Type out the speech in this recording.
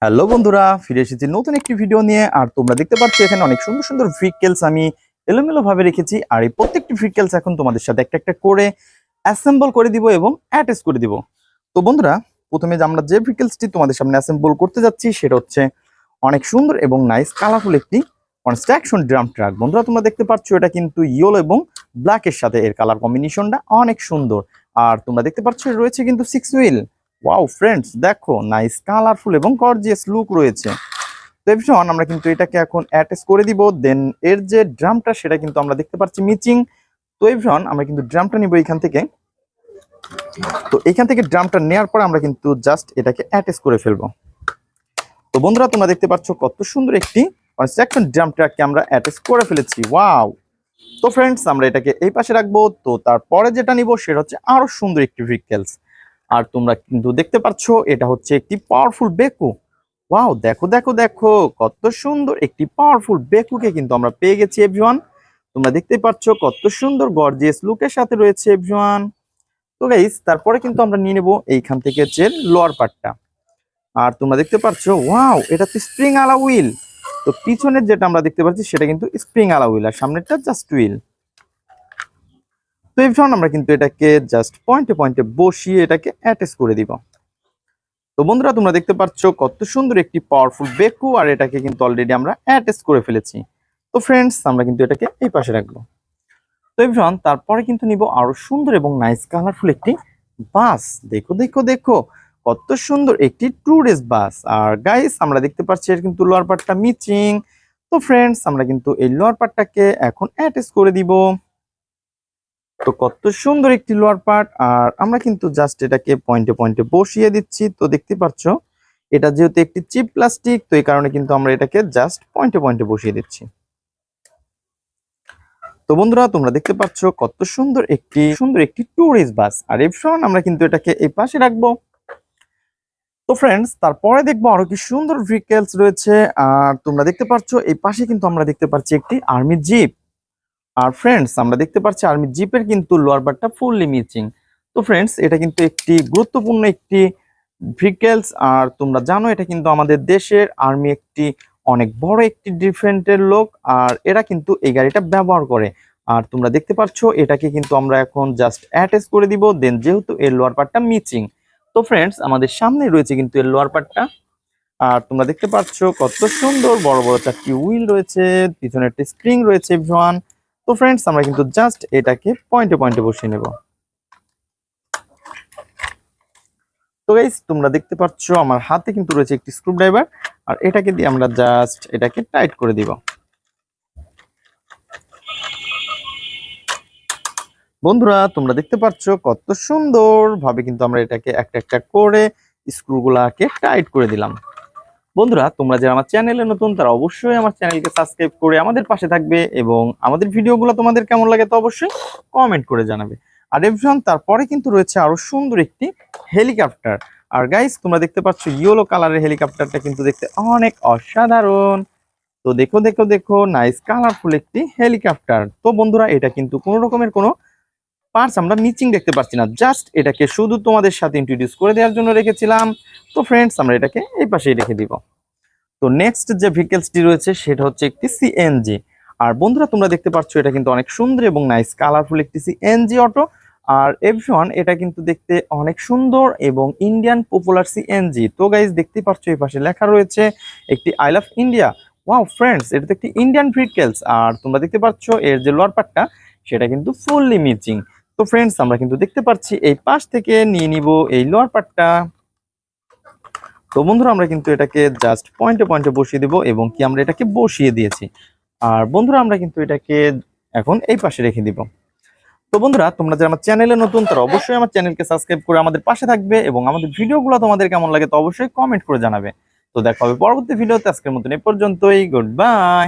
Hello বন্ধুরা, ফিরে এসেছি নতুন একটি ভিডিও নিয়ে। আর তোমরা দেখতে পাচ্ছ এখানে অনেক সুন্দর সুন্দর ভেহিকলস আমি এলোমেলো ভাবে রেখেছি। আর এই প্রত্যেকটি ভেহিকলস এখন তোমাদের সাথে একটা একটা করে অ্যাসেম্বল করে দিব এবং অ্যাটাচ করে দিব। তো বন্ধুরা, প্রথমে যে আমরা যে ভেহিকলসটি তোমাদের সামনে অ্যাসেম্বল করতে যাচ্ছি সেটা হচ্ছে অনেক সুন্দর এবং নাইস কালারফুল একটি কনস্ট্রাকশন ড্রাম ট্রাক। বন্ধুরা, তোমরা দেখতে পাচ্ছ এটা কিন্তু ইয়েলো এবং ব্ল্যাকের সাথে এর কালার কম্বিনেশনটা অনেক সুন্দর। আর তোমরা দেখতে পাচ্ছ রয়েছে কিন্তু 6 হুইল। ওয়াও ফ্রেন্ডস, দেখো নাইস কালারফুল এবং গর্জিয়াস লুক রয়েছে। তো এভরিওয়ান, আমরা কিন্তু এটাকে এখন অ্যাটাচ করে দিব। দেন এর যে ড্রামটা সেটা কিন্তু আমরা দেখতে পাচ্ছি মিচিং। তো এভরিওয়ান, আমরা কিন্তু ড্রামটা নিব এখান থেকে। তো এখান থেকে ড্রামটা নেওয়ার পর আমরা কিন্তু জাস্ট এটাকে অ্যাটাচ করে ফেলবো। তো বন্ধুরা, তোমরা দেখতে পাচ্ছ কত সুন্দর একটি কনস্ট্রাকশন ড্রাম ট্রাককে আমরা অ্যাটাচ করে ফেলেছি। ওয়াও! তো ফ্রেন্ডস, আমরা এটাকে এই পাশে রাখবো। তো তারপরে যেটা নিব সেটা হচ্ছে আরো সুন্দর একটি ভেহিকলস। আর তোমরা কিন্তু দেখতে পাচ্ছ এটা হচ্ছে একটি পাওয়ারফুল বেকু। ওয়াও, দেখো দেখো দেখো কত সুন্দর একটি পাওয়ারফুল বেকুকে কিন্তু আমরা পেয়ে গেছি এভরিওয়ান। তোমরা দেখতে পাচ্ছ কত সুন্দর গর্জিয়াস লুকের সাথে রয়েছে এভরিওয়ান। তো গাইস, তারপরে কিন্তু আমরা নিয়ে নেব এইখান থেকে যে লোয়ার পার্টটা। আর তোমরা দেখতে পাচ্ছ ওয়াও, এটা তো স্প্রিং আলা হুইল। তো পিছনের যেটা আমরা দেখতে পাচ্ছি সেটা কিন্তু স্প্রিং আলা হুইল, আর সামনেরটা জাস্ট হুইল। তো এভরিওয়ান, আমরা কিন্তু এটাকে জাস্ট পয়েন্টে পয়েন্টে বসিয়ে এটাকে অ্যাটাচ করে দিব। তো বন্ধুরা, তোমরা দেখতে পাচ্ছ কত সুন্দর একটি পাওয়ারফুল বেকু, আর এটাকে কিন্তু অলরেডি আমরা অ্যাটাচ করে ফেলেছি। তো ফ্রেন্ডস, আমরা কিন্তু এটাকে এই পাশে রাখবো। তো এভরিওয়ান, তারপরে কিন্তু নিব আরো সুন্দর এবং নাইস কালারফুল একটি বাস। দেখো দেখো দেখো কত সুন্দর একটি ট্যুরিস্ট বাস। আর গাইস, আমরা দেখতে পাচ্ছি এর কিন্তু লোয়ার পার্টটা মিচিং। তো ফ্রেন্ডস, আমরা কিন্তু এই লোয়ার পার্টটাকে এখন অ্যাটাচ করে দিব। তো কত সুন্দর একটি লোয়ার পার্ট, আর আমরা কিন্তু জাস্ট এটাকে পয়েন্টে পয়েন্টে বসিয়ে দিচ্ছি। তো দেখতে পাচ্ছ এটা যেহেতু একটি চিপ প্লাস্টিক, তো এই কারণে কিন্তু আমরা এটাকে জাস্ট পয়েন্টে পয়েন্টে বসিয়ে দিচ্ছি। তো বন্ধুরা, তোমরা দেখতে পাচ্ছ কত সুন্দর একটি ট্যুরিস্ট বাস। আর এভরিওয়ান, আমরা কিন্তু এটাকে এই পাশে রাখবো। তো ফ্রেন্ডস, তারপরে দেখবো আরো কি সুন্দর ভেহিকলস রয়েছে। আর তোমরা দেখতে পাচ্ছ এই পাশে কিন্তু আমরা দেখতে পাচ্ছি একটি আর্মি জিপ। আর ফ্রেন্ডস, আমরা দেখতে পাচ্ছি আর্মি জিপের কিন্তু লোয়ার পার্টটা ফুললি মিচিং। তো ফ্রেন্ডস, এটা কিন্তু একটি গুরুত্বপূর্ণ একটি ভেহিকলস। আর তোমরা জানো এটা কিন্তু আমাদের দেশের আর্মি একটি অনেক বড় একটি ডিফেন্সের লোক, আর এরা কিন্তু এই গাড়িটা ব্যবহার করে। আর তোমরা দেখতে পাচ্ছ এটাকে কিন্তু আমরা এখন জাস্ট অ্যাটাচ করে দিব। দেন যেহেতু এর লোয়ার পার্টটা মিচিং, তো ফ্রেন্ডস আমাদের সামনে রয়েছে কিন্তু এর লোয়ার পার্টটা। আর তোমরা দেখতে পাচ্ছ কত সুন্দর বড় বড় চারটি হুইল রয়েছে, পিছনে একটা স্প্রিং রয়েছে এভরিওয়ান। তো ফ্রেন্ডস, আমরা কিন্তু জাস্ট এটাকে পয়েন্টে পয়েন্টে বসিয়ে নেব। তো গাইস, তোমরা দেখতে পাচ্ছ আমার হাতে কিন্তু রয়েছে একটি স্ক্রু ড্রাইভার, আর এটাকে দিয়ে আমরা জাস্ট এটাকে টাইট করে দিব। বন্ধুরা, তোমরা দেখতে পাচ্ছ কত সুন্দর ভাবে কিন্তু আমরা এটাকে একটা একটা করে স্ক্রুগুলাকে টাইট করে দিলাম। বন্ধুরা, তোমরা যারা আমার চ্যানেলে নতুন তারা অবশ্যই আমার চ্যানেলকে সাবস্ক্রাইব করে আমাদের পাশে থাকবে, এবং আমাদের ভিডিওগুলো তোমাদের কেমন লাগে তো অবশ্যই কমেন্ট করে জানাবে। আর এভরিওয়ান, তারপরে কিন্তু রয়েছে আরো সুন্দর একটি হেলিকপ্টার। আর গাইস, তোমরা দেখতে পাচ্ছ ইয়েলো কালারের হেলিকপ্টারটা কিন্তু দেখতে অনেক অসাধারণ। তো দেখো দেখো দেখো নাইস কালারফুল একটি হেলিকপ্টার। তো বন্ধুরা, এটা কিন্তু কোনো রকমের কোনো পার্টস আমরা মিচিং দেখতে পাচ্ছি না, জাস্ট এটাকে শুধু তোমাদের সাথে ইন্ট্রোডিউস করে দেওয়ার জন্য রেখেছিলাম। তো ফ্রেন্ডস, আমরা এটাকে এই পাশেই রেখে দিব। তো নেক্সট যে ভেহিকলসটি রয়েছে সেটা হচ্ছে একটি সিএনজি। আর বন্ধুরা, তোমরা দেখতে পাচ্ছ এটা কিন্তু অনেক সুন্দর এবং নাইস কালারফুল একটি সিএনজি অটো। আর এভরিওয়ান, এটা কিন্তু দেখতে অনেক সুন্দর এবং ইন্ডিয়ান পপুলার সিএনজি। তো গাইজ, দেখতে পাচ্ছ এই পাশে লেখা রয়েছে একটি I love India. Wow friends, এটা তো একটি ইন্ডিয়ান ভেহিকলস। আর তোমরা দেখতে পাচ্ছ এর যে লোয়ার পার্টটা সেটা কিন্তু ফুললি মিচিং। তো ফ্রেন্ডস, আমরা কিন্তু দেখতে পাচ্ছি এই পাশ থেকে নিয়ে নিব এই লোয়ার পার্টটা। তো বন্ধুরা, আমরা কিন্তু এটাকে জাস্ট পয়েন্টে পয়েন্টে বসিয়ে দিব, এবং কি আমরা এটাকে বসিয়ে দিয়েছি। আর বন্ধুরা, আমরা কিন্তু এটাকে এখন এই পাশে রেখে দিব। তো বন্ধুরা, তোমরা যারা আমার চ্যানেলে নতুন তারা অবশ্যই আমার চ্যানেলকে সাবস্ক্রাইব করে আমাদের পাশে থাকবে, এবং আমাদের ভিডিওগুলো তোমাদের কেমন লাগে তো অবশ্যই কমেন্ট করে জানাবে। তো দেখা হবে পরবর্তী ভিডিওতে। আজকের মতন এ পর্যন্তই, গুড বাই।